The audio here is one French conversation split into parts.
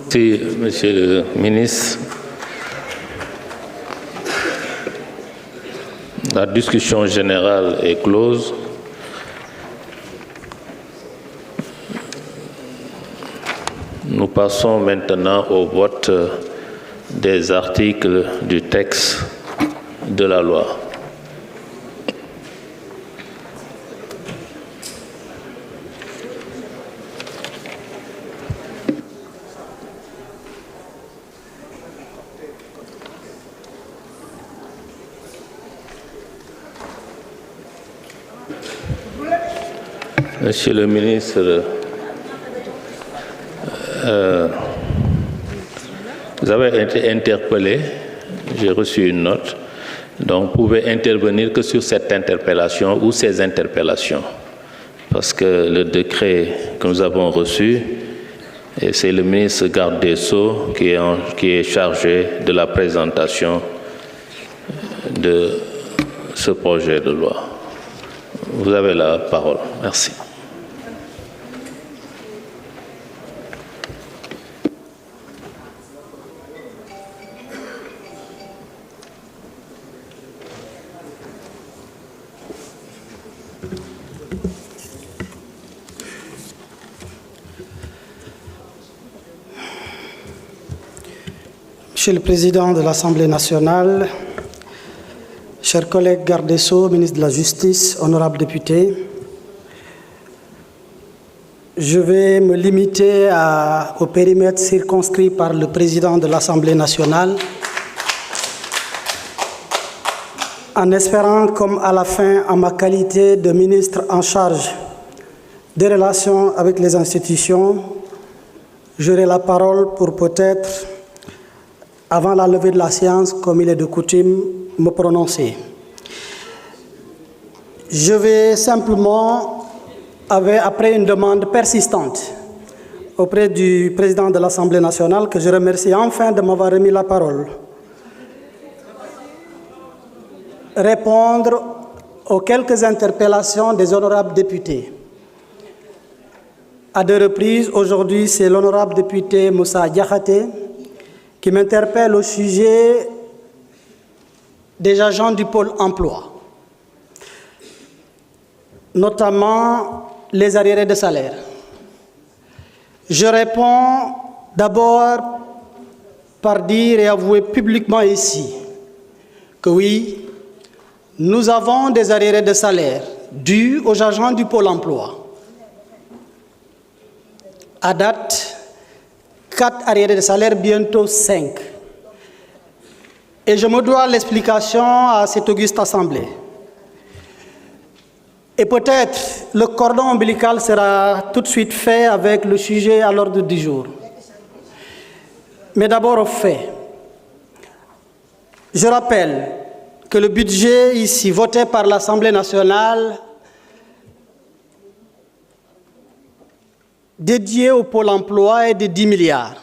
Merci, Monsieur le ministre. La discussion générale est close. Nous passons maintenant au vote des articles du texte de la loi. Monsieur le ministre, vous avez été interpellé, j'ai reçu une note, donc vous pouvez intervenir que sur cette interpellation ou ces interpellations, parce que le décret que nous avons reçu, c'est le ministre garde des Sceaux qui est chargé de la présentation de ce projet de loi. Vous avez la parole. Merci. Monsieur le Président de l'Assemblée nationale, chers collègues garde des Sceaux, ministre de la Justice, honorables députés, je vais me limiter au périmètre circonscrit par le Président de l'Assemblée nationale, en espérant, comme à la fin, en ma qualité de ministre en charge des relations avec les institutions, j'aurai la parole pour peut-être, avant la levée de la séance, comme il est de coutume, me prononcer. Je vais simplement, après une demande persistante auprès du Président de l'Assemblée nationale, que je remercie enfin de m'avoir remis la parole, répondre aux quelques interpellations des honorables députés. À deux reprises, aujourd'hui, c'est l'honorable député Moussa Diakhaté qui m'interpelle au sujet des agents du pôle emploi, notamment les arriérés de salaire. Je réponds d'abord par dire et avouer publiquement ici que oui, nous avons des arriérés de salaire dus aux agents du pôle emploi. À date, 4 arriérés de salaire, bientôt 5. Et je me dois l'explication à cette auguste assemblée. Et peut-être le cordon ombilical sera tout de suite fait avec le sujet à l'ordre du jour. Mais d'abord au fait. Je rappelle que le budget ici voté par l'Assemblée nationale dédié au pôle emploi est de 10 milliards.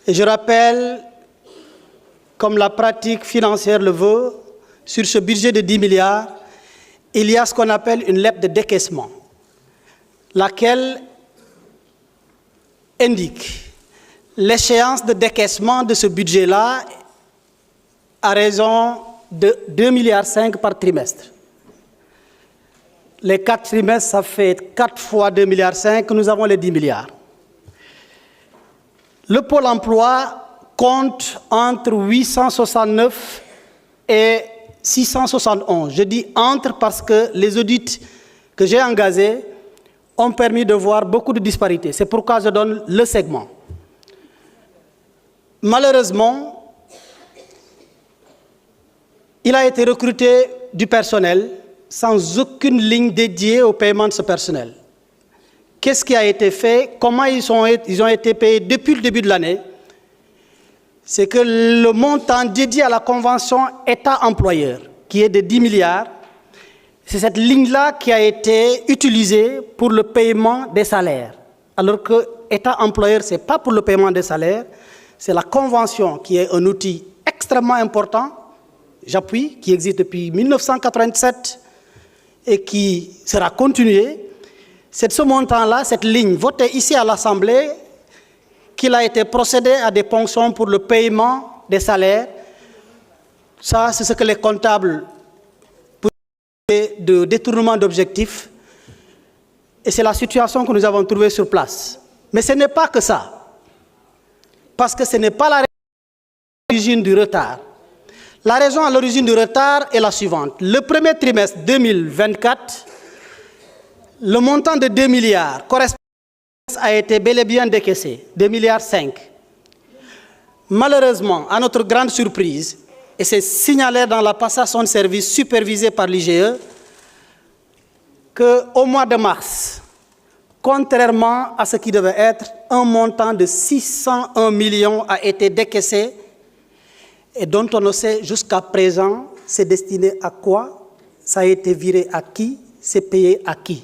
Et je rappelle, comme la pratique financière le veut, sur ce budget de 10 milliards, il y a ce qu'on appelle une lettre de décaissement, laquelle indique l'échéance de décaissement de ce budget-là à raison de 2,5 milliards par trimestre. Les 4 trimestres, ça fait 4 fois 2,5 milliards, nous avons les 10 milliards. Le Pôle emploi compte entre 869 et 671. Je dis entre parce que les audits que j'ai engagés ont permis de voir beaucoup de disparités. C'est pourquoi je donne le segment. Malheureusement, il a été recruté du personnel sans aucune ligne dédiée au paiement de ce personnel. Qu'est-ce qui a été fait? Comment ils ont été payés depuis le début de l'année? C'est que le montant dédié à la convention État-employeur, qui est de 10 milliards, c'est cette ligne-là qui a été utilisée pour le paiement des salaires. Alors que État-employeur, ce n'est pas pour le paiement des salaires, c'est la convention qui est un outil extrêmement important, j'appuie, qui existe depuis 1987 et qui sera continué. C'est ce montant-là, cette ligne votée ici à l'Assemblée, qu'il a été procédé à des ponctions pour le paiement des salaires. Ça, c'est ce que les comptables de détournement d'objectifs. Et c'est la situation que nous avons trouvée sur place. Mais ce n'est pas que ça. Parce que ce n'est pas la raison à l'origine du retard. La raison à l'origine du retard est la suivante. Le premier trimestre 2024, le montant de 2 milliards correspond a été bel et bien décaissé, 2,5 milliards. Malheureusement, à notre grande surprise, et c'est signalé dans la passation de service supervisée par l'IGE, qu'au mois de mars, contrairement à ce qui devait être, un montant de 601 millions a été décaissé et dont on ne sait jusqu'à présent c'est destiné à quoi, ça a été viré à qui, c'est payé à qui.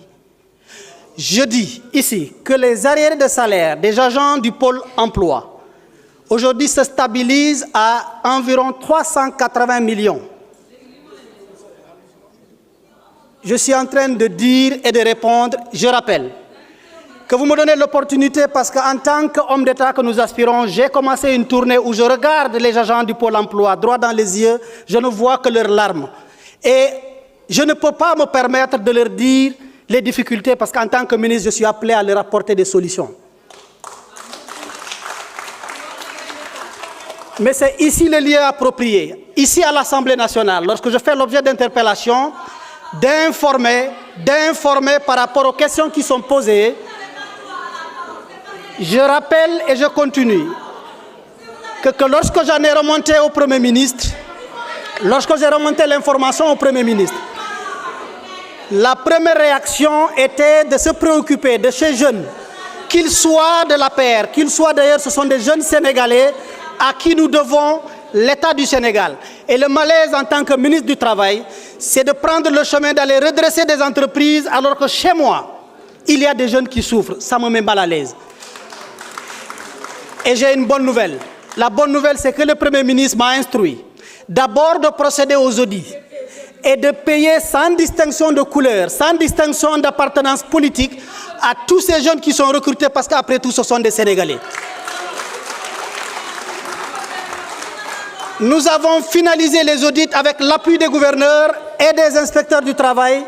Je dis ici que les arriérés de salaire des agents du pôle emploi aujourd'hui se stabilisent à environ 380 millions. Je suis en train de dire et de répondre, je rappelle, que vous me donnez l'opportunité parce qu'en tant qu'homme d'État que nous aspirons, j'ai commencé une tournée où je regarde les agents du pôle emploi droit dans les yeux, je ne vois que leurs larmes. Et je ne peux pas me permettre de leur dire les difficultés parce qu'en tant que ministre, je suis appelé à leur apporter des solutions. Mais c'est ici le lieu approprié, ici à l'Assemblée nationale, lorsque je fais l'objet d'interpellations, d'informer par rapport aux questions qui sont posées. Je rappelle et je continue que lorsque j'en ai remonté au Premier ministre, lorsque j'ai remonté l'information au Premier ministre, la première réaction était de se préoccuper de ces jeunes, qu'ils soient de l'APR, qu'ils soient d'ailleurs, ce sont des jeunes Sénégalais à qui nous devons l'État du Sénégal. Et le malaise en tant que ministre du Travail, c'est de prendre le chemin d'aller redresser des entreprises alors que chez moi, il y a des jeunes qui souffrent. Ça me met mal à l'aise. Et j'ai une bonne nouvelle. La bonne nouvelle, c'est que le Premier ministre m'a instruit d'abord de procéder aux audits et de payer sans distinction de couleur, sans distinction d'appartenance politique à tous ces jeunes qui sont recrutés parce qu'après tout, ce sont des Sénégalais. Nous avons finalisé les audits avec l'appui des gouverneurs et des inspecteurs du travail.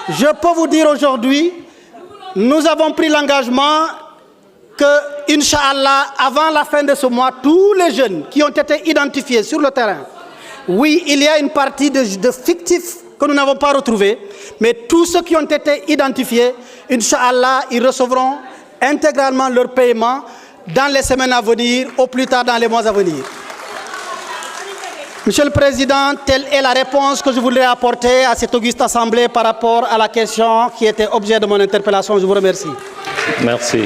Je peux vous dire aujourd'hui, nous avons pris l'engagement que, Inch'Allah, avant la fin de ce mois, tous les jeunes qui ont été identifiés sur le terrain, oui, il y a une partie de fictifs que nous n'avons pas retrouvés, mais tous ceux qui ont été identifiés, Inch'Allah, ils recevront intégralement leur paiement dans les semaines à venir, au plus tard dans les mois à venir. Monsieur le Président, telle est la réponse que je voudrais apporter à cette auguste assemblée par rapport à la question qui était objet de mon interpellation. Je vous remercie. Merci.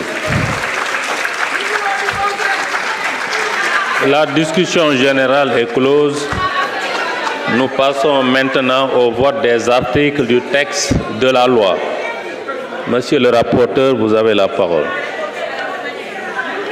La discussion générale est close. Nous passons maintenant au vote des articles du texte de la loi. Monsieur le rapporteur, vous avez la parole.